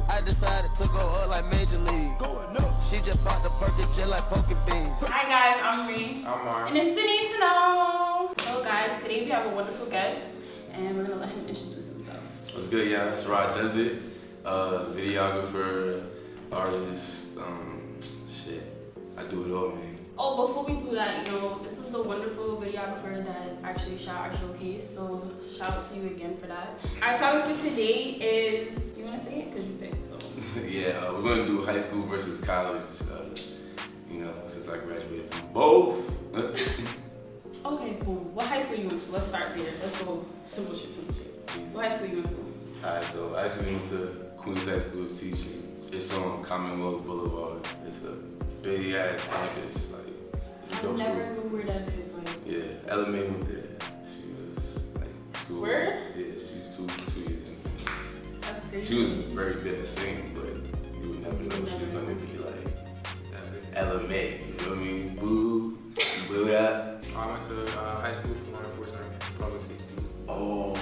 I decided to go up like Major League. She just bought the burger just like poking beans. Hi guys, I'm Ree. I'm Mark. And it's the Need to Know. So guys, today we have a wonderful guest and we're gonna let him introduce himself. What's good, y'all? It's Rahduzit, videographer, artist, shit. I do it all, man. Oh, before we do that, this was the wonderful videographer that actually shot our showcase. So shout out to you again for that. Our topic for today is, you wanna say it? Cause you picked, so. Yeah, we're gonna do high school versus college. Since I graduated from both. Okay, boom. What high school you went to? Let's start there. Let's go simple shit. What high school you went to? Alright, so I actually went to Queens High School of Teaching. It's on Commonwealth Boulevard. It's a big ass campus. Like, it's a I dope never school. knew where that is. Like, Yeah, Ella May went there. She was like school. Where? Yeah, she was two years in. that's crazy. She was very good at singing, but you would never know she was gonna be like Ella May. You know what I mean? Boo, boo that. I went to high school for my first time, public safety. Oh.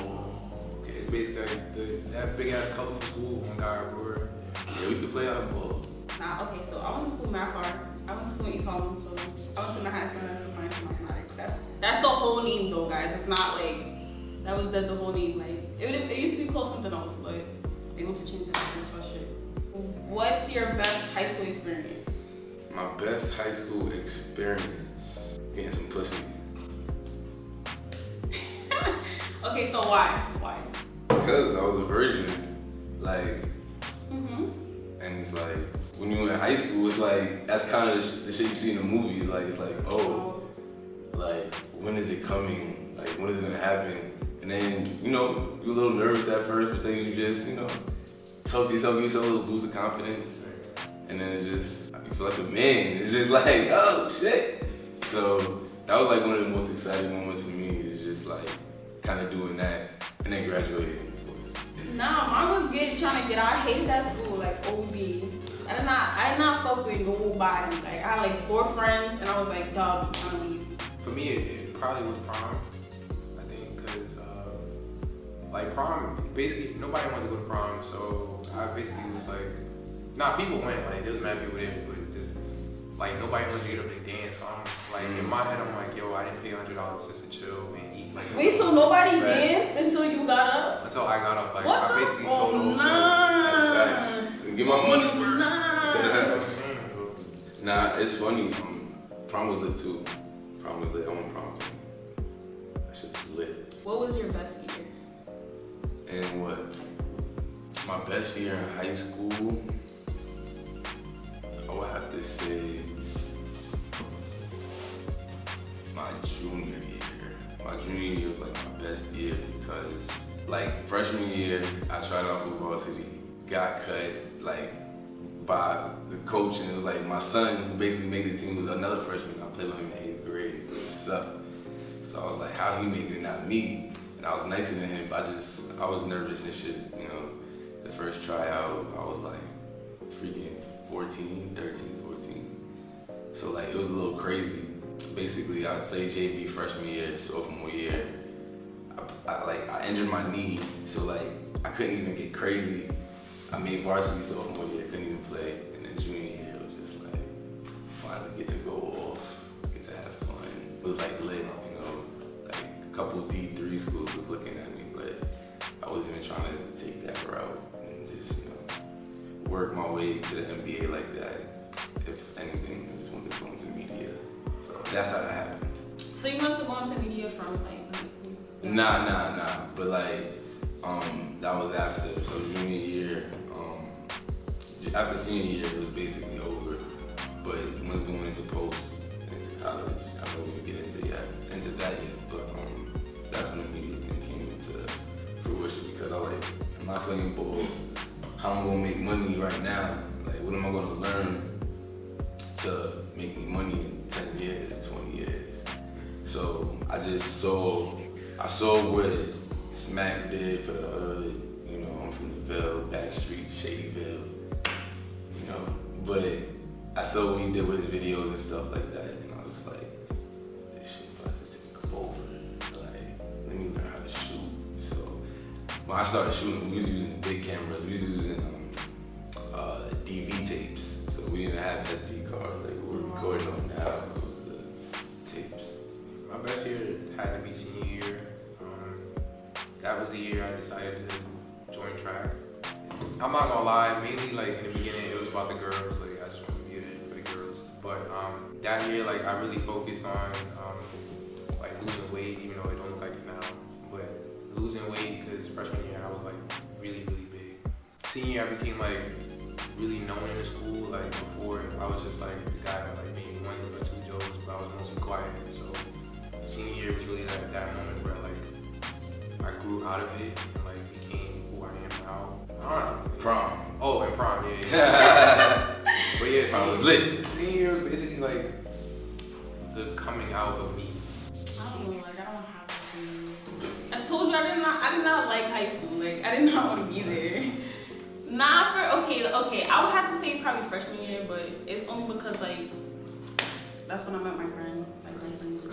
Okay, it's basically that big ass colorful school on Guy Road. Yeah, we used to play out of ball. Nah, okay, so I went to school math art. I went to school in East Harlem, so I went to Manhattan Center for Science and Mathematics. That's the whole name though, guys. It's not like, that was the whole name. Like, it used to be called something else, but they want to change it and such shit. What's your best high school experience? My best high school experience, getting some pussy. Okay, so why? Because I was a virgin, like, Mm-hmm. and it's like, when you in high school, it's like, that's kind of the shit you see in the movies, like, it's like, oh, like, when is it coming? Like, when is it gonna happen? And then, you're a little nervous at first, but then you just, talk to yourself, give yourself a little boost of confidence, and then it's just, you feel like a man. It's just like, oh, shit. So, that was like one of the most exciting moments for me, is just like, kind of doing that, and then graduating, of course. Nah, mine was good trying to get out. I hated that school, like OD. I did not fuck with nobody. Like, I had like 4 friends, and I was like, dog, I'm trying to leave. For me, it probably was prom. I think because like prom, basically nobody wanted to go to prom, so I basically was like, people went. Like, there was mad people there, but it just like nobody wanted to get up and dance. So I'm like, in my head, I'm like, yo, I didn't pay $100 just to chill and eat. Like, Wait, so nobody danced until you got up? until I got up, like What I basically stole the whole show. That's facts. Get my money worth. Nah. Nah, it's funny. Prom was lit too. Prom was lit. I went prom. That shit was lit. What was your best year? And what? My best year in high school, I would have to say my junior year. My junior year was like my best year because like freshman year, I tried out for varsity, got cut like by the coach, and it was like my son who basically made the team was another freshman. I played with him in 8th grade, so it sucked. So I was like, how he made it, not me? And I was nicer than him, but I was nervous and shit, The first tryout, I was like freaking 13, 14. So like, it was a little crazy. Basically, I played JV freshman year, sophomore year. I injured my knee, so like, I couldn't even get crazy. I made varsity sophomore year, couldn't even play. And then junior year, it was just like, finally get to go off, get to have fun. It was like lit, like a couple D3 schools was looking at me, but I wasn't even trying to take that route and just, work my way to the NBA like that. If anything, I just wanted to go into media. So that's how that happened. So you wanted to go into media from like high school? Nah. But like, that was after. So junior year, after senior year, it was basically over. But when going into post, into college, I don't even get into that yet. But that's when the media came into fruition because I'm not playing ball. How am I gonna make money right now? Like, what am I gonna learn to make me money in 10 years, 20 years? So I saw what Smack did for the hood. I'm from the Ville, Backstreet, Shadyville. But I saw what he did with his videos and stuff like that, and I was like, this shit about to take over. Like, let me learn how to shoot. So when I started shooting, we was using big cameras. We was using DV tapes. So we didn't have SD cards. Like we're recording on now. It was the tapes. My best year had to be senior year. That was the year I decided to join track. I'm not gonna lie, mainly like in the beginning it was about the girls. Like I just wanted to be there for the girls. But that year, like I really focused on like losing weight, even though it don't look like it now. But losing weight because freshman year I was like really big. Senior year I became like really known in the school. Like before I was just like the guy that like made 1 or 2 jokes, but I was mostly quiet. So senior year was really like that moment where like I grew out of it and like became who I am now. I don't know. Prom. Oh, and prom, yeah. But yeah, Prom was lit. Senior year was basically like the coming out of me. I don't know, like I don't have a senior year. I told you I did not like high school. Like I did not want to be there. Okay, I would have to say probably freshman year, but it's only because like that's when I met my friend. Like my friends.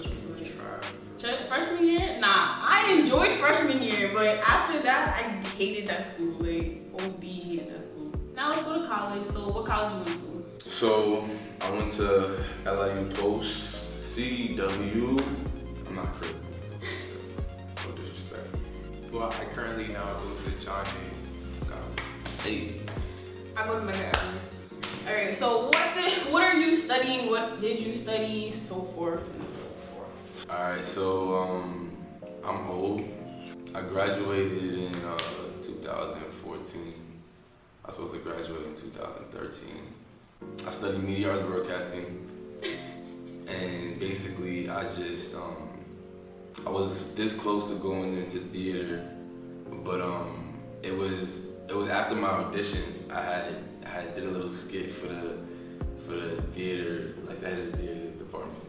Freshman year? Nah, I enjoyed freshman year, but after that, I hated that school. Like, OD hated that school. Now let's go to college. So, what college you went to? So I went to LIU Post, CW. I'm not critical. No disrespect. Well, I currently now go to John Jay College. Hey. I go to Mega Evans. Alright, so what are you studying? What did you study? So forth and so forth. Alright, so I'm old. I graduated in 2014. I was supposed to graduate in 2013. I studied media arts broadcasting, and basically I just I was this close to going into theater, but it was after my audition. I had did a little skit for the theater, like the head of the theater department,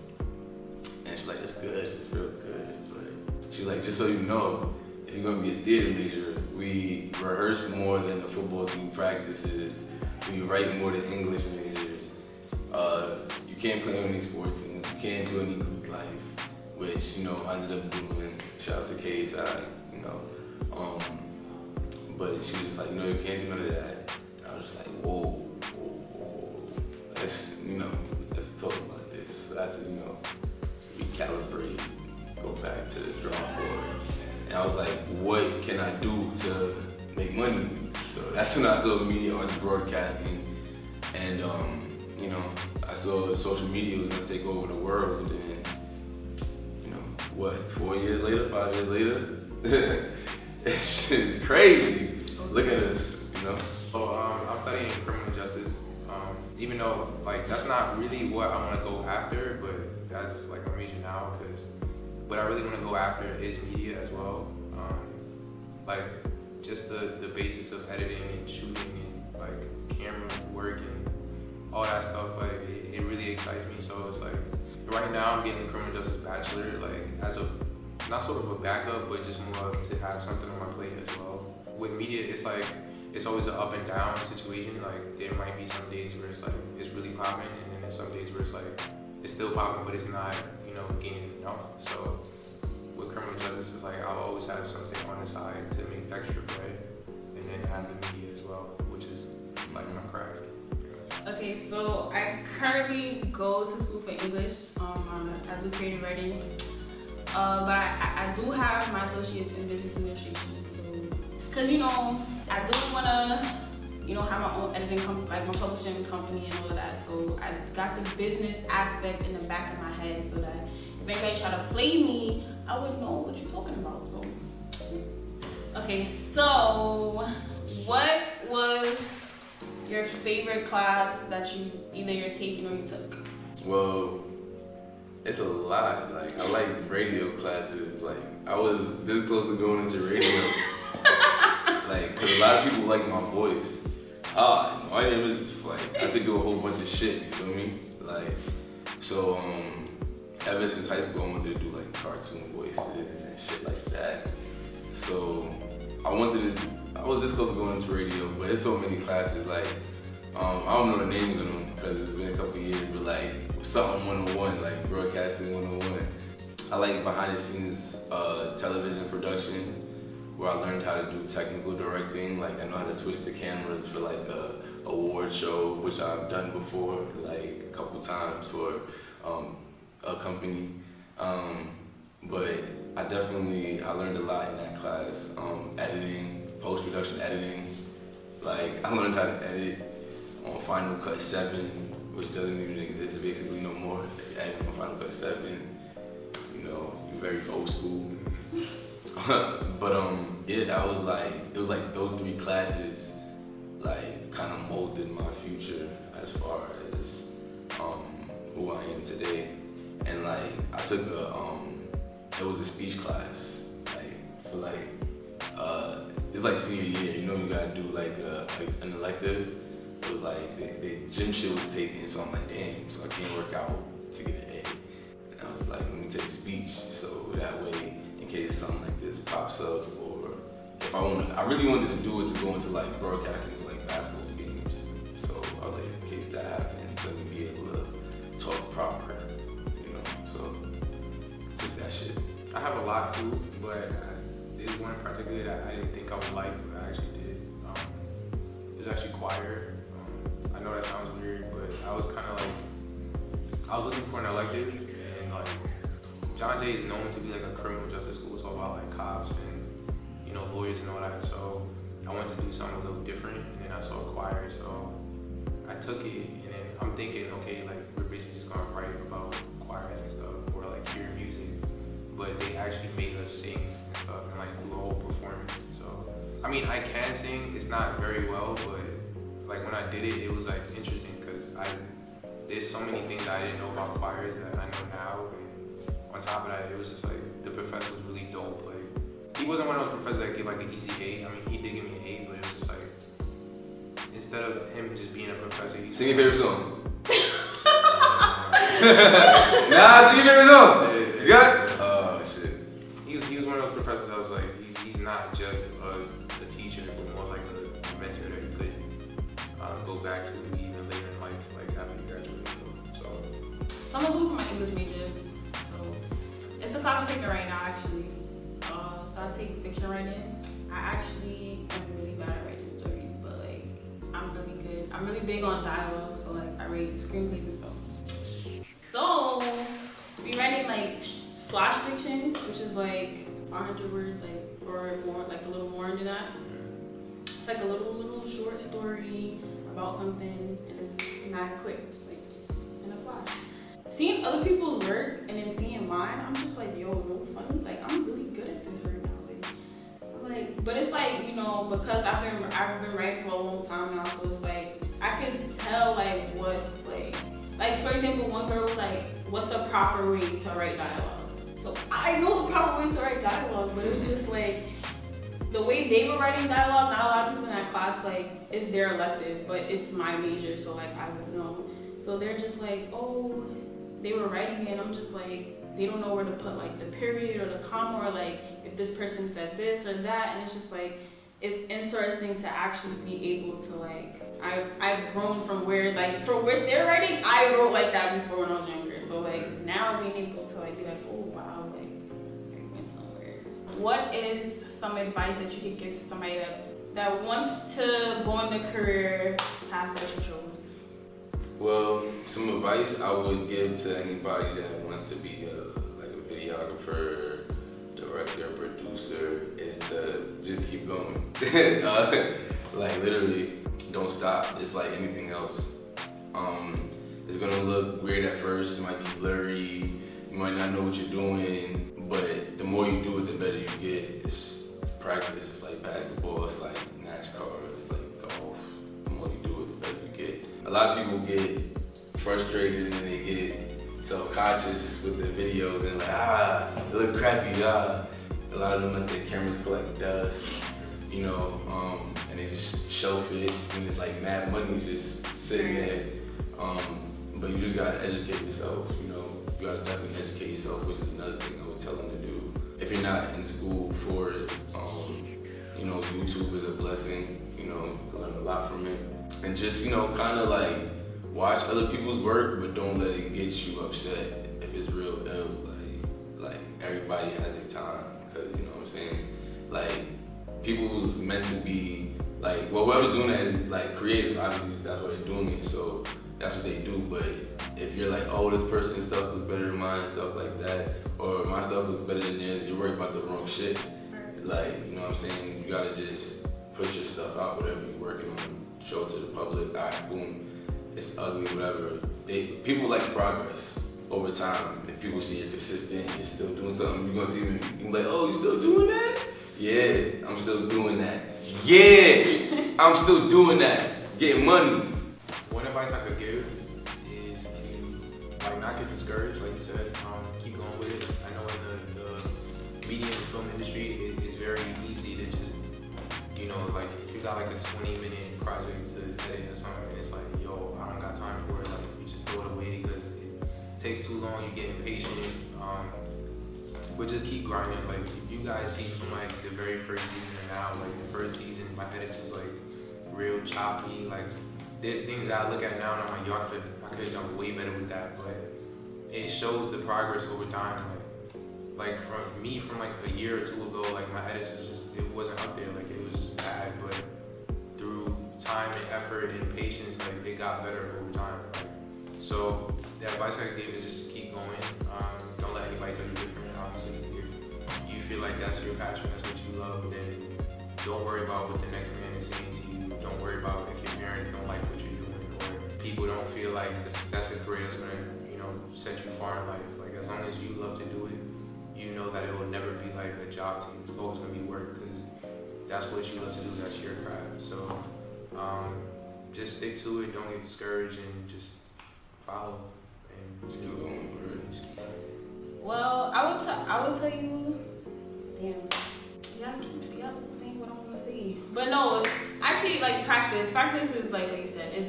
and she's like, it's good, it's real good. But she's like, just so you know, if you're gonna be a theater major, we rehearse more than the football team practices. We write more than English majors. You can't play on any sports teams. You can't do any Greek life, which I ended up doing. Shout out to KSI, But she was just like, you can't do none of that. And I was just like, whoa. Let's talk about this. So I had to, recalibrate, go back to the drawing board. And I was like, what can I do to make money? So that's when I saw media arts broadcasting, and I saw social media was gonna take over the world. And 4 years later, 5 years later, it's just crazy. Look at us, So I'm studying criminal justice. Even though that's not really what I want to go after, but that's like my major now because what I really want to go after is media as well. Just the basis of editing and shooting and camera work and all that stuff. It really excites me. So it's right now I'm getting a criminal justice bachelor as a not sort of a backup, but just more to have something on my plate as well. With media, it's always an up and down situation. There might be some days where it's really popping, and then there's some days where it's still popping, but it's not getting known. So with criminal justice, it's I'll always have something on the side to make extra bread, and then have the media as well, which is my craft. Okay, so I currently go to school for English. I do creative writing, but I do have my associates in business administration. So, because I do want to have my own editing company, my publishing company and all of that. So I got the business aspect in the back of my head so that if anybody try to play me, I would know what you're talking about. So, okay, so what was your favorite class that you're taking or you took? Well, it's a lot. I like radio classes. I was this close to going into radio. Cause a lot of people like my voice. My name is I could do a whole bunch of shit. You feel me? So ever since high school, I wanted to do cartoon voices and shit like that. So I was this close to going into radio, but there's so many classes. I don't know the names of them because it's been a couple years, but something 101, broadcasting 101. I like behind the scenes television production, where I learned how to do technical directing. I know how to switch the cameras for a award show, which I've done before, like a couple times for a company. But I learned a lot in that class. Editing, post-production editing. Like, I learned how to edit on Final Cut 7, which doesn't even exist basically no more. If you're editing on Final Cut 7, you know, you're very old school. But yeah, that was like, it was like those 3 classes like kind of molded my future as far as who I am today. And like I took it was a speech class, like for like it's like senior year, you know, you gotta do like an elective. It was like the gym shit was taken, so I'm like, damn, so I can't work out to get an A. And I was like, let me take speech, so that way in case something like this pops up, or if I really wanted to do it to go into like broadcasting for like basketball games. So I was like, in case that happens, let me be able to talk proper, you know. So I took that shit. I have a lot too, but there's one in particular that I didn't think I would like, but I actually did. It's actually choir. I know that sounds weird, but I was kind of like, I was looking for an elective, and like, John Jay is known to be like a criminal justice school, so about like cops and, you know, lawyers and all that. So I wanted to do something a little different, and then I saw choir, so I took it, and then I'm thinking, okay, like we're basically just gonna write about choir and stuff, or like hear music, but they actually made us sing and stuff, and like do a whole performance. So I mean, I can sing, it's not very well, but like when I did it, it was like interesting because there's so many things I didn't know about choirs that I know now. And on top of that, it was just like the professor was really dope. Like he wasn't one of those professors that gave like an easy A. I mean, he did give me an A, but it was just like instead of him just being a professor, he sing your favorite song. Nah, sing your favorite song. Yeah. You got it? Oh shit. He was one of those professors that was like he's not just a teacher, but more like a mentor that you could go back to even later in life, like after you graduate. So I'm gonna move my English major. So it's the class I'm taking right now, actually. So I take fiction writing. I actually am really bad at writing stories, but like I'm really good. I'm really big on dialogue, so like I write screenplays and stuff. So we writing like flash fiction, which is like 100 words, like or more, like a little more than that. It's like a little short story about something, and it's not quick, like in a flash. Seeing other people's work and then seeing mine, I'm just like, yo, no funny, like I'm really good at this right now. Like, but it's like, you know, because I've been writing for a long time now, so it's like I could tell like what's like for example, one girl was like, what's the proper way to write dialogue? So I know the proper way to write dialogue, but it was just like the way they were writing dialogue, not a lot of people in that class, like, it's their elective, but it's my major, so like I would know. So they're just like, oh, they were writing it, and I'm just like, they don't know where to put like the period or the comma, or like if this person said this or that, and it's just like, it's interesting to actually be able to like, I've grown from where like, for what they're writing, I wrote like that before when I was younger. So like now being able to like be like, oh wow, like I went somewhere. What is some advice that you could give to somebody that wants to go in the career path that you chose? Well, some advice I would give to anybody that wants to be like a videographer, director, producer is to just keep going. Like literally, don't stop. It's like anything else. It's gonna look weird at first. It might be blurry. You might not know what you're doing, but the more you do it, the better you get. It's practice. It's like basketball. It's like NASCAR. It's like golf. The more you do it, the better you get. A lot of people get frustrated and they get self-conscious with their videos and like, they look crappy, A lot of them let their cameras collect dust, you know, and they just shelf it, and it's like mad money just sitting there. But you just gotta educate yourself, you know. You gotta definitely educate yourself, which is another thing I would tell them to do. If you're not in school for it, you know, YouTube is a blessing, you know, you can learn a lot from it. And just, you know, kind of like watch other people's work, but don't let it get you upset if it's real ill. Like everybody has their time, because you know what I'm saying. Like people's meant to be like, well, whoever's doing that is like creative. Obviously, that's why they're doing it. So that's what they do. But if you're like, oh, this person's stuff looks better than mine, stuff like that, or my stuff looks better than theirs, you're worried about the wrong shit. Like, you know what I'm saying? You gotta just put your stuff out, whatever you're working on, show it to the public. All right, boom, it's ugly, whatever. People like progress over time. If people see you're consistent, you're still doing something, you're gonna see them, you're like, oh, you still doing that? Yeah, I'm still doing that. Yeah, I'm still doing that. Getting money. One advice I could give is to like not get discouraged, like you said. Keep going with it. I know in the media and film industry, it's very easy to just, you know, like if you got like a 20-minute project to edit or something, and it's like, yo, I don't got time for it. Like you just throw it away because it takes too long. You get impatient. But just keep grinding. Like if you guys see from like the very first season and now, like the first season, my edits was like real choppy. Like there's things that I look at now and I'm like, yo, I could have done way better with that. But it shows the progress over time. Like from me, from like a year or two ago, like my edits was just, it wasn't up there. Like it was just bad. But through time and effort and patience, like it got better over time. So the advice I could give is just keep going. Don't let anybody tell you different. Obviously, if you feel like that's your passion, that's what you love, then don't worry about what the next man is saying to you. Don't worry about if your parents don't like what you're doing, or people don't feel like that's a career that's gonna, you know, set you far in life. Like as long as you love to do it, you know that it will never be like a job to you. It's always gonna be work because that's what you love to do. That's your craft. So just stick to it. Don't get discouraged and just follow. And Just keep going. Well, I would tell you, damn, yeah, I keep saying what I want to say. But no, actually, like practice. Practice is like you said, is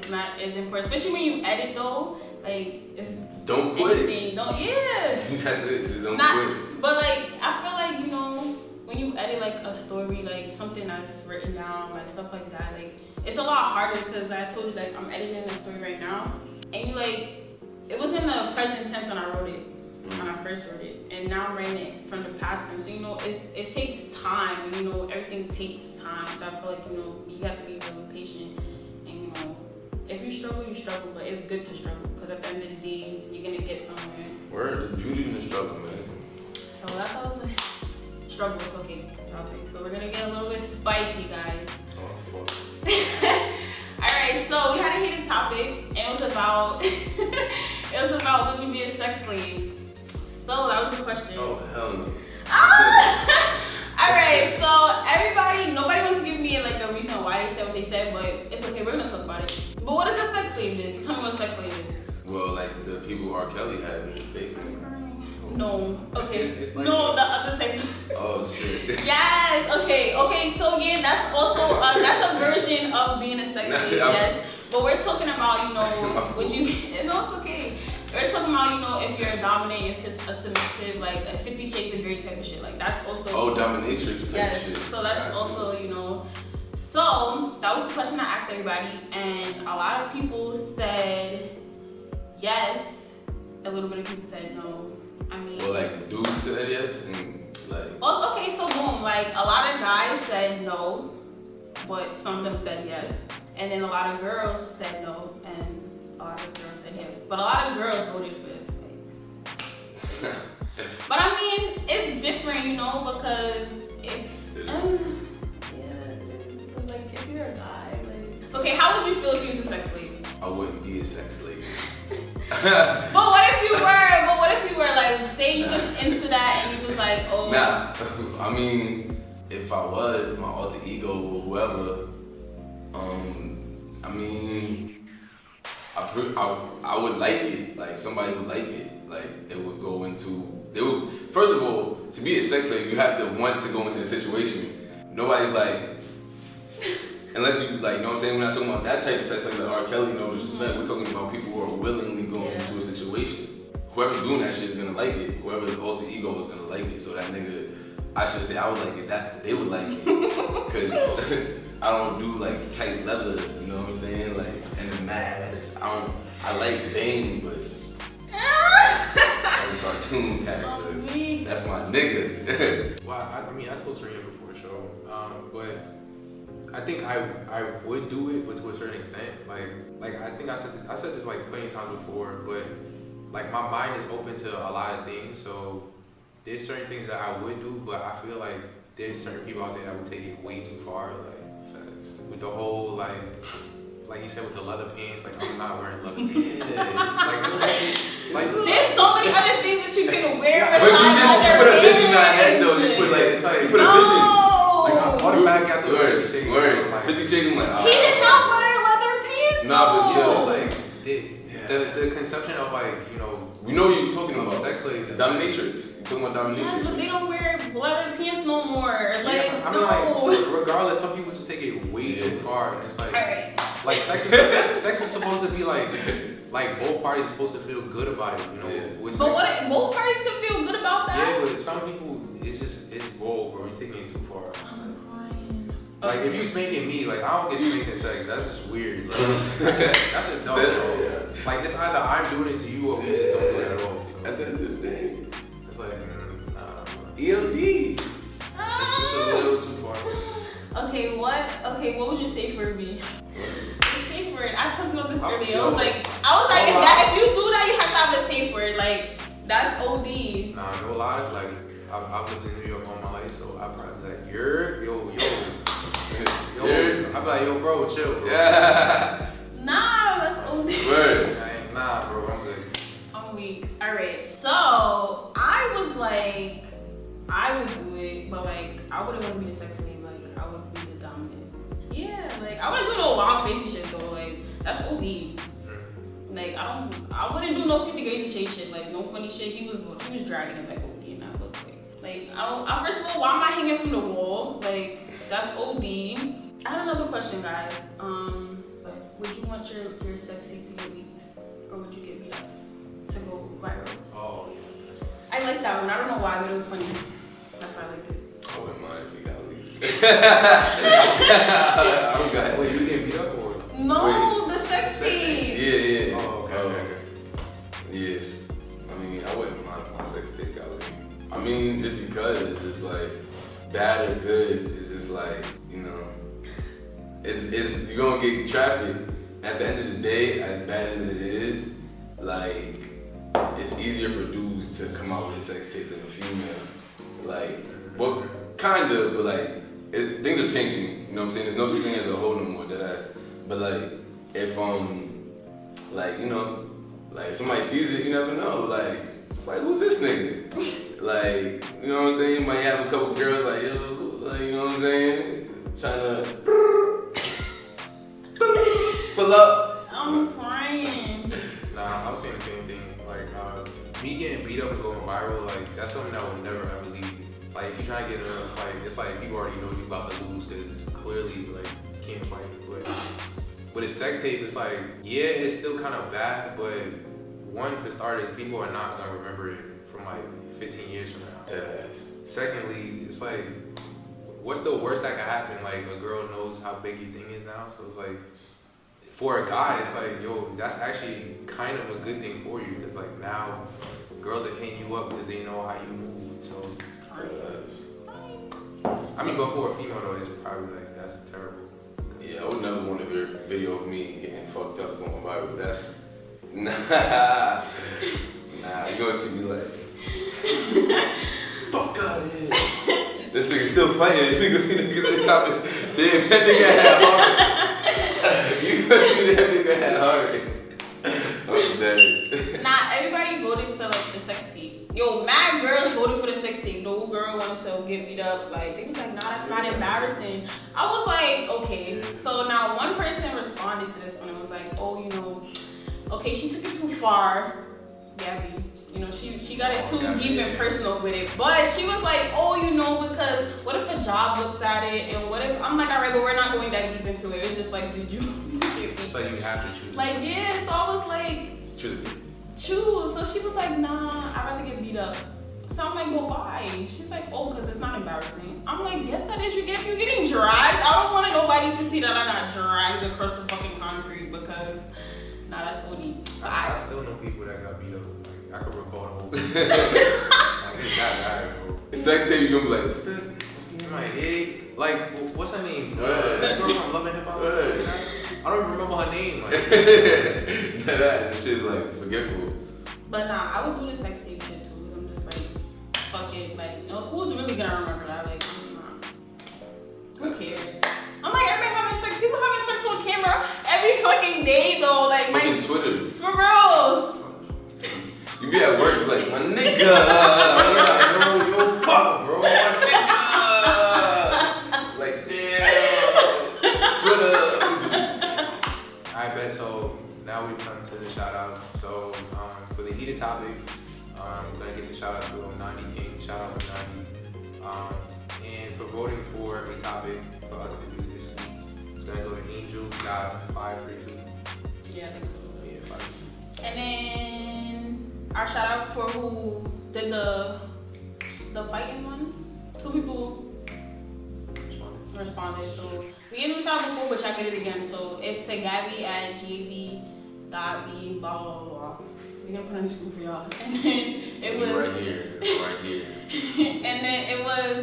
important, especially when you edit though. Like if don't quit. Anything, don't That's it. Just don't quit. But like I feel like, you know, when you edit like a story, like something that's written down, like stuff like that, like it's a lot harder because I told you like I'm editing a story right now, and you like it was in the present tense when I wrote it. When I first wrote it, and now I'm writing it from the past tense. So you know, it takes time. You know, everything takes time. So I feel like, you know, you have to be really patient. And you know, if you struggle, you struggle, but it's good to struggle because at the end of the day, you're gonna get somewhere. Word, there's beauty in the struggle, man. So that's how it's like. Struggle is okay. So we're gonna get a little bit spicy, guys. Oh fuck. All right, so we had a heated topic, and it was about would you be a sex slave? So that was the question. Oh hell no. Alright, so nobody wants to give me like a reason why they said what they said, but it's okay, we're gonna talk about it. But what is a sex slave is? Tell me what a sex slave is. Well, like the people R. Kelly had in the basement. No. Okay. It's like no, the other type of. Oh shit. Yes. Okay. So yeah, that's also that's a version of being a sex slave. Yes. But we're talking about, you know, would you? No, it's okay. We're talking about, you know, if you're a dominant, if you're a submissive, like a 50 Shades of Grey type of shit. Like that's also. Oh, dominatrix type shit. So that's also, you know. So that was the question I asked everybody, and a lot of people said yes. A little bit of people said no. I mean. Well, like dudes said yes, and like. Oh, okay, so boom. Like a lot of guys said no, but some of them said yes, and then a lot of girls said no, and a lot of girls said yes. But a lot of girls voted for it. But I mean, it's different, you know, because if like if you're a guy, like okay, how would you feel if you was a sex slave? I wouldn't be a sex slave. But what if you were like, say you was into that and you was like, oh. Nah, I mean, if I was my alter ego or whoever, I mean, I would like it. Like somebody would like it. Like it would go into. They would. First of all, to be a sex slave, you have to want to go into the situation. Nobody's like. Unless you like, you know what I'm saying? We're not talking about that type of sex like R. Kelly, no disrespect. We're talking about people who are willingly going into a situation. Whoever's doing that shit is gonna like it. Whoever's alter ego is gonna like it. So that nigga, I should say I would like it. That they would like it, cause I don't do like tight leather. You know what I'm saying? Like and the mask. I like Bane, but that's a cartoon character. That's my nigga. Well, I mean, I told Serena before the show, but I think I would do it, but to a certain extent. Like I think I said this like plenty of times before, but like my mind is open to a lot of things. So there's certain things that I would do, but I feel like there's certain people out there that would take it way too far. Like with the whole like you said with the leather pants, like I'm not wearing leather pants. Like especially like there's so many other things that you can wear. But you put a vision in our head though. You put like it's like you put a vision. Like I'm automatic after 50 Shades. Word. 50 Shades. I'm like, oh. He did not wear leather pants. Nah, but still, it's like the conception of like we know what you're talking about. Sex slave. Dominatrix. You're talking about dominatrix. Yes, but they don't wear leather pants no more. Like, yeah, I mean, like, regardless, some people just take it way too far, and it's like, like sex is supposed to be like both parties are supposed to feel good about it, With but what if both parties could feel good about that? Yeah, but some people, it's bold, bro. You're taking it too far. Like if you spanking me, like I don't get spanked in sex. That's just weird. Like, that's a dumb, bro. Yeah. Like it's either I'm doing it to you or we just don't do it at all. At the end of the day, it's like ELD. It's a little too far. Okay, what would you say for me? Safe word. I talked about this earlier. I was like, if you do that, you have to have a safe word. Like that's OD. Nah, no lie. Like I've lived in New York all my life, so I probably be like, yo. I'd be like, yo, bro, chill, bro. Yeah. Nah, that's OD. Word. Nah, bro, I'm good. I'm weak. Alright. So I was like, I would do it, but like I wouldn't want to be the sex slave, like I would be the dominant. Yeah, like I wouldn't do no wild crazy shit though, like that's OD. Like I wouldn't do no 50 crazy shit, like no funny shit. He was dragging it like OD and that looked like first of all, why am I hanging from the wall? Like that's OD. I have another question, guys. Would you want your sex tape to get leaked, or would you get beat up to go viral? Oh yeah. I like that one. I don't know why, but it was funny. That's why I liked it. I wouldn't mind if you got leaked. I don't got. Wait, you get beat up or? No, the sex tape. Yeah. Oh, okay. Yes. I mean, I wouldn't mind if my sex tape got leaked. I mean, just because it's just like bad or good, it's just like, it's you're gonna get trafficked. At the end of the day, as bad as it is, like it's easier for dudes to come out with a sex tape than a female. Like, well, kinda, but like things are changing. You know what I'm saying? There's no such thing as a hoe no more, deadass. But like, if like somebody sees it, you never know. Like who's this nigga? Like, you know what I'm saying? You might have a couple girls like, yo, like, you know what I'm saying? Trying to pull up. I'm crying. Nah, I was saying the same thing. Like, me getting beat up and going viral, like, that's something that will never ever leave. Like, if you try to get in a fight, it's like people already know you about to lose because clearly, like, you can't fight. But with a sex tape, it's like, yeah, it's still kind of bad, but one, for starters, people are not gonna remember it from like 15 years from now. Deadass. Secondly, it's like, what's the worst that could happen? Like, a girl knows how big your thing is now, so it's like, for a guy, it's like, yo, that's actually kind of a good thing for you, because like now, girls are hitting you up because they know how you move, so. I mean, but for a female though, it's probably like, that's terrible. Yeah, I would never want a video of me getting fucked up going viral. That's, nah, you're gonna see me like, fuck out of here. This nigga still fighting. This nigga see niggas in the comments. Damn, that nigga had heart. You gonna see that nigga had heart. I'm dead. Nah, everybody voted to like the sex tape. Yo, mad girls voted for the sex tape. No girl wanted to get beat up. Like they was like, nah, that's not embarrassing. I was like, okay. So now one person responded to this one and was like, oh, okay, she took it too far, Gabby. She got it too deep and personal with it. But she was like, oh, because what if a job looks at it and what if I'm like, all right, but we're not going that deep into it. It's just like, did you get It's like you have to choose. Like, yeah, so I was like, choose. So she was like, nah, I'd rather get beat up. So I'm like, well, why? She's like, oh, because it's not embarrassing. I'm like, yes, that is. You're getting dragged. I don't want nobody to see that I got dragged across the fucking concrete because, nah, that's OD. I still know people that got beat up. Like, I could recall the whole thing. Like, it's that bad, bro. Sex tape, you gonna be like, what's that? I'm like, hey, Like, what's her name? Right. That girl from Love and Hip Hop. Right. I don't even remember her name. Like, That shit is like forgetful. But nah, I would do the sex tape shit too. I'm just like, fuck it. Like, who's really gonna remember that? Like, nah. Who cares? I'm like, everybody having sex. People having sex on camera every fucking day though. Like, Fucking Twitter. for real. You be at work like, my nigga. yo, fuck, bro. My nigga. Like, damn. Twitter. I bet. So now we come to the shout outs. So for the heated topic, we're gonna get the shout out to 90 King. Shout out to 90. And for voting for a topic for us to do this week, it's gonna go to Angel. Got 532. Yeah, I think so. Yeah, 532. And then our shout out for who did the fighting one. 2 people responded. So we gave them a shout out before, but y'all get it again. So it's to Gabby at gab.b blah blah blah. We didn't put on the screen for y'all. And then it was right here. and then it was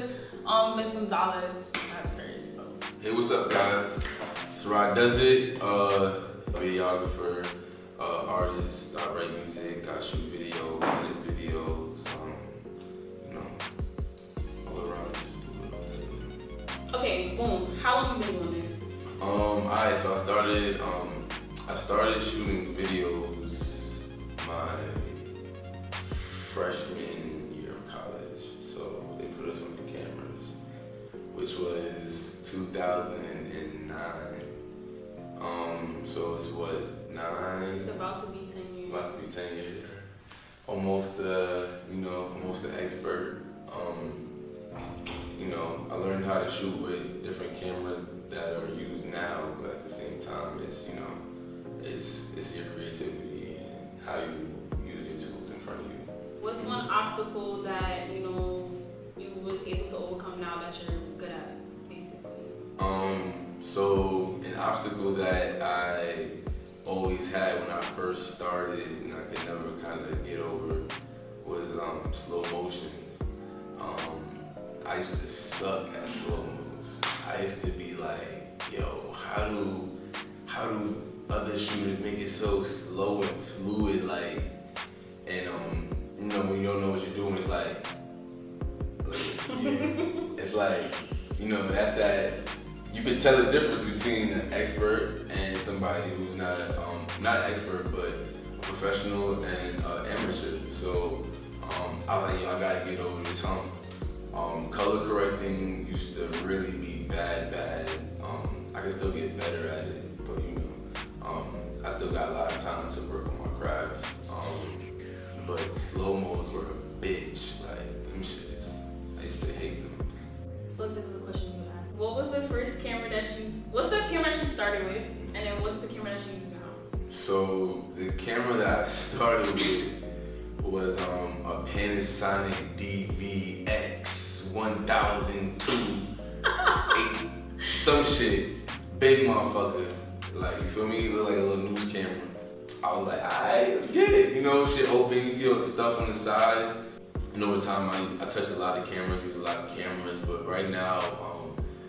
Miss Gonzalez. That's hers. So Hey, what's up, guys? It's Rahduzit, videographer, artist. I write music, I shoot videos, edit videos, you know, all around. okay, boom. How long you been doing this? Alright, so I started shooting videos my freshman year of college. So they put us on the cameras, which was 2009. So it's what, 9? It's about to be 10 years. About to be 10 years. Almost an expert. I learned how to shoot with different cameras that are used now, but at the same time, it's your creativity and how you use your tools in front of you. What's one obstacle that you was able to overcome now that you're good at, basically? So an obstacle that I always had when I first started and I could never kind of get over was slow motions. I used to suck at slow moves. I used to be like, yo, how do other shooters make it so slow and fluid, like, and when you don't know what you're doing, it's like it's like, that's that. You can tell the difference between an expert and somebody who's not an expert, but a professional and amateur. So I was like, yo, I gotta get over this hump. Color correcting used to really be bad. I can still get better at it, but I still got a lot of time to work on my craft. But slow-mos were a bitch. Like, them shits, I used to hate them. Look, this is a question you asked. What was the first camera what's the camera that you started with? And then what's the camera that you use now? So the camera that I started with was a Panasonic DVX 1002, 8, some shit, big motherfucker. Like, you feel me? It looked like a little news camera. I was like, alright, let's get it. Shit open, you see all the stuff on the sides. And over time, I touched a lot of cameras, use a lot of cameras, but right now,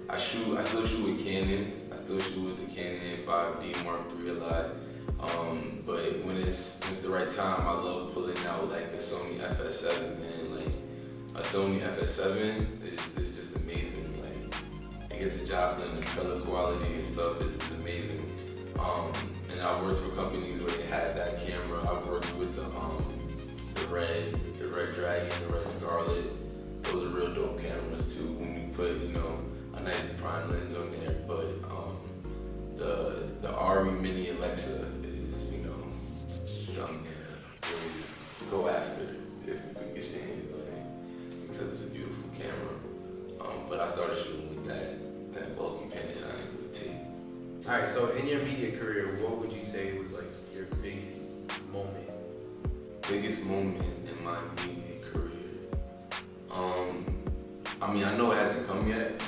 I still shoot with Canon. I still shoot with the Canon 5D Mark III a lot. But when it's the right time, I love pulling out like a Sony FS7, man. Like, a Sony FS7 is just amazing. Like, it gets the job done, the color quality and stuff is amazing. And I've worked for companies where they had that camera. I've worked with the Red Dragon, the Red Scarlet. Those are real dope cameras too. When you put, a nice prime lens on there. But the RE Mini Alexa is, something to really go after if you can get your hands on it, because it's a beautiful camera. But I started shooting with that bulky Panasonic with tape. All right, so in your media career, what would you say was like your biggest moment? Biggest moment in my media career. I know it hasn't come yet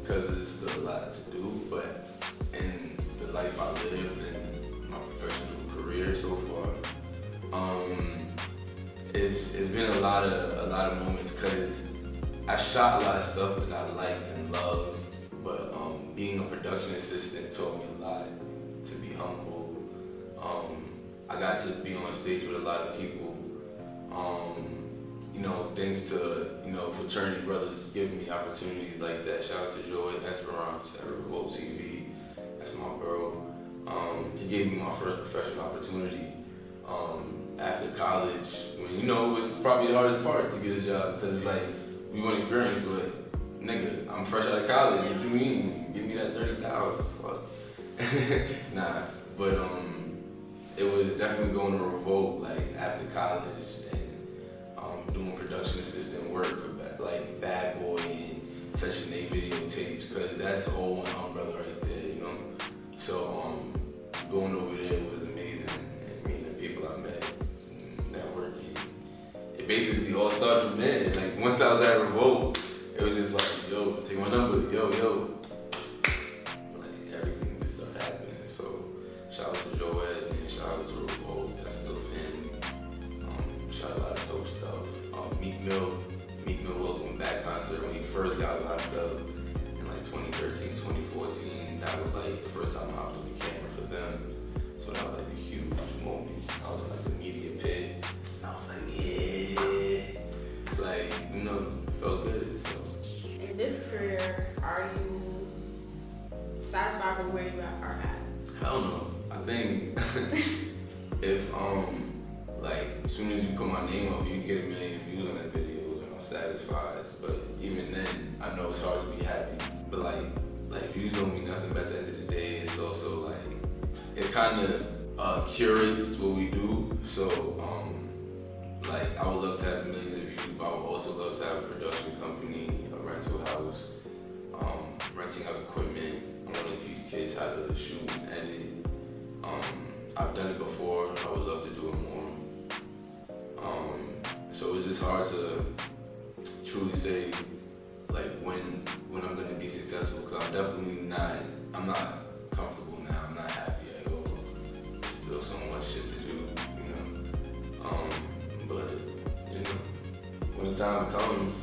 because there's still a lot to do, but in the life I lived and my professional career so far, it's been a lot of moments because I shot a lot of stuff that I liked and loved, but being a production assistant taught me a lot, to be humble. I got to be on stage with a lot of people. You know, thanks to, you know, fraternity brothers giving me opportunities like that. Shout out to Joy, Esperance, at Revolt TV. That's my bro. It gave me my first professional opportunity after college. When, you know, it's probably the hardest part to get a job, because it's like, we want experience, but nigga, I'm fresh out of college. What you mean? Give me that 30,000. Fuck. Nah, but it was definitely going to Revolt like after college and doing production assistant work for like Bad Boy and touching their videotapes, because that's all one umbrella right there, you know. So going over there was amazing, and meeting the people I met, and networking. It basically all started from there. Like once I was at Revolt, it was just like, yo, take my number, yo. Like everything just started happening. So shout out to Joel and shout out to Revolt. That's still family. Shot a lot of dope stuff. Meek Mill Welcome Back concert when he first got locked up in like 2013, 2014. That was like the first time I hopped on the camera for them. So that was like a huge moment. I was in like the media pit. And I was like, yeah. Like, you know, felt good. So. In this career, are you satisfied with where you are at? Hell no. I think if like as soon as you put my name up, you can get 1 million views on that videos, and I'm satisfied. But even then, I know it's hard to be happy. But like views don't mean nothing. But at the end of the day, it's also like it kind of curates what we do. So like I would love to have millions of views, but I would also love to have a production company, a rental house, renting out equipment. I want to teach kids how to shoot and edit. I've done it before. I would love to do it more. So it's just hard to truly say like when I'm gonna be successful, because I'm not comfortable now. I'm not happy at all. There's still so much shit to do, you know. But you know, when the time comes,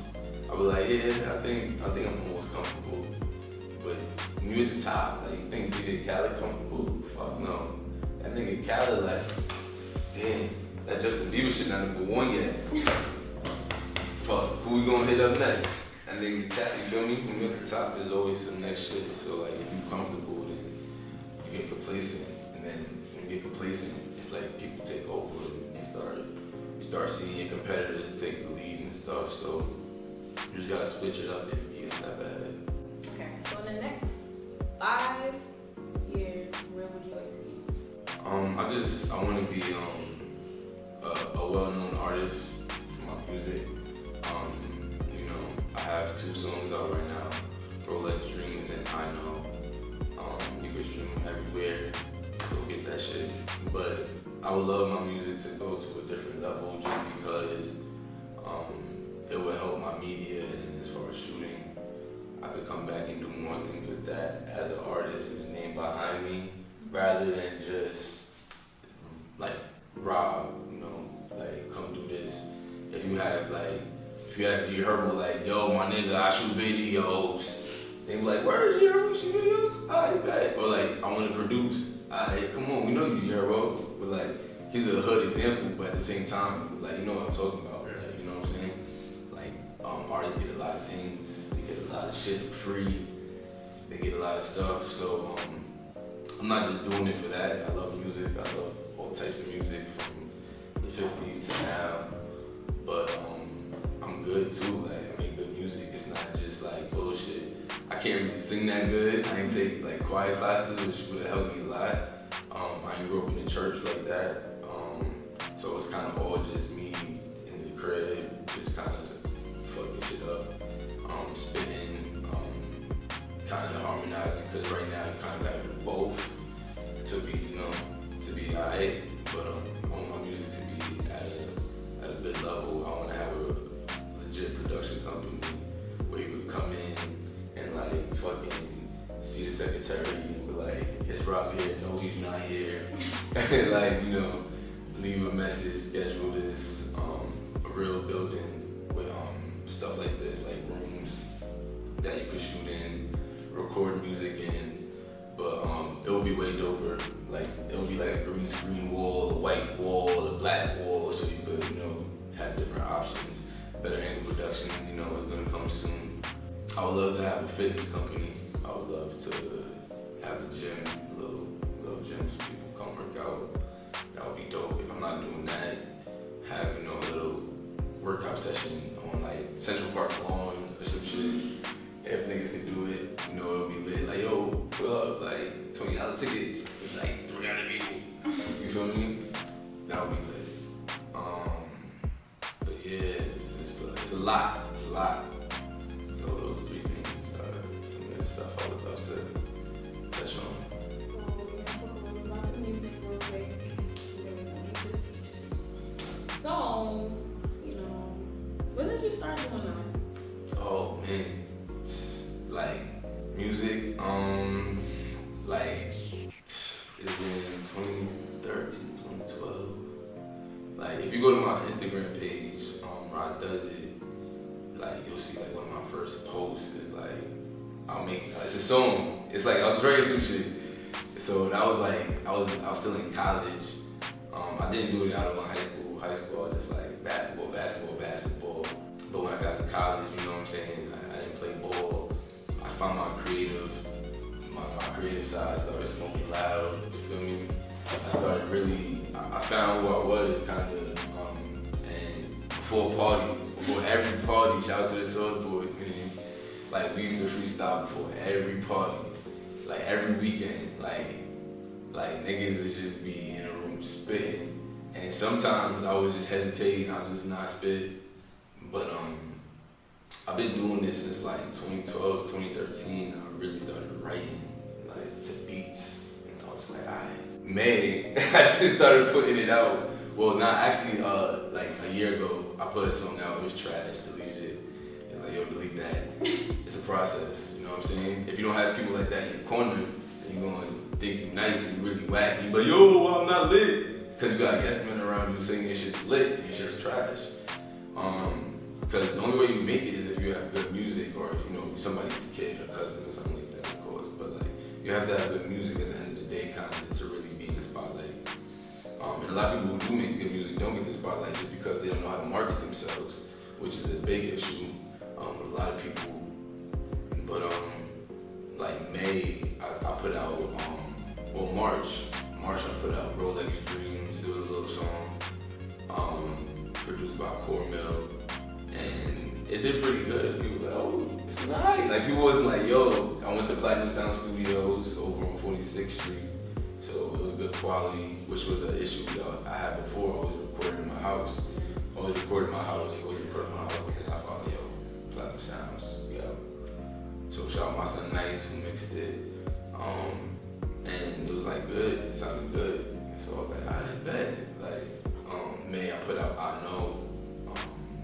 I'll be like, yeah, I think I'm almost comfortable. But when you're at the top, like you think DJ Khaled comfortable? Fuck no. That nigga Khaled like, damn, that Justin Bieber shit not #1 yet. Fuck, who we gonna hit up next? And nigga Khaled, you feel me? When you're at the top, there's always some next shit. So like, if you're comfortable, then you get complacent. And then when you get complacent, it's like people take over and you start seeing your competitors take the lead and stuff. So you just gotta switch it up and be a step ahead. Okay, so in the next 5 years, where would you like to be? I want to be a well-known artist for my music. You know, I have 2 songs out right now, Rolex Dreams and I Know. You can stream them everywhere, go get that shit. But I would love my music to go to a different level, just because it would help my media, and as far as shooting, I could come back and do more things with that as an artist and a name behind me, rather than just like Rob, you know, like come do this. If you have G Herbo like, yo, my nigga, I shoot videos. They be like, where is G Herbo shoot videos? Alright, bet. Or like, I want to produce. Alright, come on, we know you G Herbo, but like, he's a hood example. But at the same time, like, you know what I'm talking about. Like, you know what I'm saying? Like, artists get a lot of things. They get a lot of shit for free. They get a lot of stuff. So I'm not just doing it for that. I love music. I love all types of music from the 50s to now. But I'm good too. Like, I make good music. It's not just like bullshit. I can't really sing that good. I ain't take like choir classes, which would have helped me a lot. I ain't grew up in the church like that. So it's kind of all just me in the crib, just kind of fucking shit up, spitting, kind of harmonizing. Cause right now you kind of gotta do both to be alright. But I want my music to be at a good level. I want to have a legit production company where you could come in and like fucking see the secretary and be like, it's Rob here, no he's not here. Like, you know, leave a message, schedule this, a real building with stuff like this, like rooms that you could shoot in, record music in. But it would be way doper. Like it would be like a green screen wall, a white wall, a black wall, so you could, you know, have different options. Better angle productions, you know, is gonna come soon. I would love to have a fitness company. I would love to have a gym, a little gym so people come work out. That would be dope. If I'm not doing that, have, you know, a little workout session on like Central Park lawn or some shit. If niggas could do it, you know, it'll be lit. Like, yo, pull up, like $20 tickets. It's like 300 people. You feel me? That would be lit. But yeah, it's a lot. It's a lot. So those 3 things are some of the stuff I would love to touch on. So we're gonna talk a little about the music real quick. So, you know, when did you start doing that? Oh man. Like music, like it's been 2013, 2012. Like if you go to my Instagram page, Rahduzit, like you'll see like one of my first posts is like I'll make it's a song. It's like I was very some shit. So that was like I was still in college. I didn't do it out of my high school. High school I was just like basketball. But when I got to college, you know what I'm saying, I didn't play ball. I found my creative side. I started smoking loud, you feel me? I found who I was kind of, and before every party, shout out to the Source Boys, man. Like we used to freestyle before every party, like every weekend, like niggas would just be in a room spitting. And sometimes I would just hesitate and I would just not spit. But I've been doing this since like 2012, 2013. I really started writing like to beats, and I was like, I just started putting it out. Well, not actually. Like a year ago, I put a song out. It was trash. Deleted it. And like, yo, delete that. It's a process. You know what I'm saying? If you don't have people like that in your corner, then you're gonna think you nice and you really whack. And you be like, yo, I'm not lit, because you got yes men around you saying your shit's lit and your shit's trash. Because the only way you make it is if you have good music, or if you know somebody's kid or cousin or something like that, of course. But like you have to have good music at the end of the day, kind of, to really be in the spotlight. And a lot of people who do make good music don't get the spotlight just because they don't know how to market themselves, which is a big issue with a lot of people. But like May, I put out March I put out Rolex Dreams. It was a little song produced by Cormel. And it did pretty good. People were like, oh, it's nice. Like people wasn't like, yo, I went to Platinum Town Studios over on 46th Street. So it was good quality, which was an issue that I had before. I always recorded in my house. And I thought, yo, Platinum Sounds, yo. So shout out my son Nice who mixed it. And it was like good, it sounded good. So I was like, I didn't bet. Like May I put out I Know.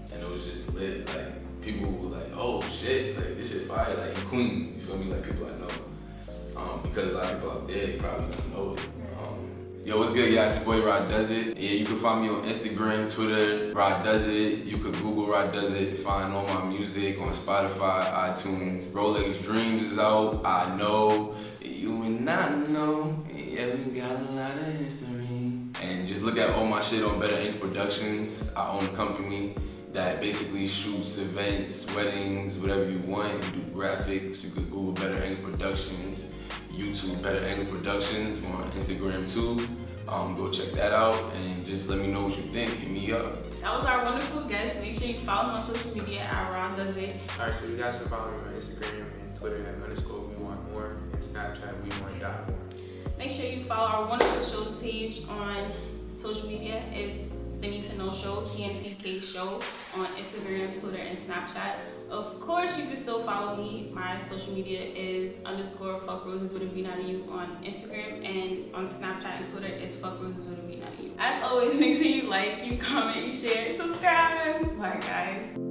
And it was just lit. Like people were like, "Oh shit, like this shit fire!" Like in Queens, you feel me? Like people I know, because a lot of people out there they probably don't know it. Yo, what's good, y'all? It's your boy Rahduzit. Yeah, you can find me on Instagram, Twitter, Rahduzit. You could Google Rahduzit, find all my music on Spotify, iTunes. Rolex Dreams is out. I Know, you and I know. Yeah, we got a lot of history. And just look at all my shit on Better Ink Productions. I own a company that basically shoots events, weddings, whatever you want. You do graphics. You could Google Better Ink Productions, YouTube Better Ink Productions. We're on Instagram too. Go check that out and just let me know what you think. Hit me up. That was our wonderful guest. Make sure you follow him on social media at Rahduzit. Alright, so you guys can follow me on Instagram and Twitter at _wewant.moore and Snapchat wewant.moore. Make sure you follow our wonderful shows page on social media. It's The Need to Know Show, tntkshow on Instagram, Twitter, and Snapchat. Of course, you can still follow me. My social media is _fuckroses with a V not a U on Instagram, and on Snapchat and Twitter is fuckroses with a V not a U. As always, make sure you like, you comment, you share, subscribe. Bye, guys.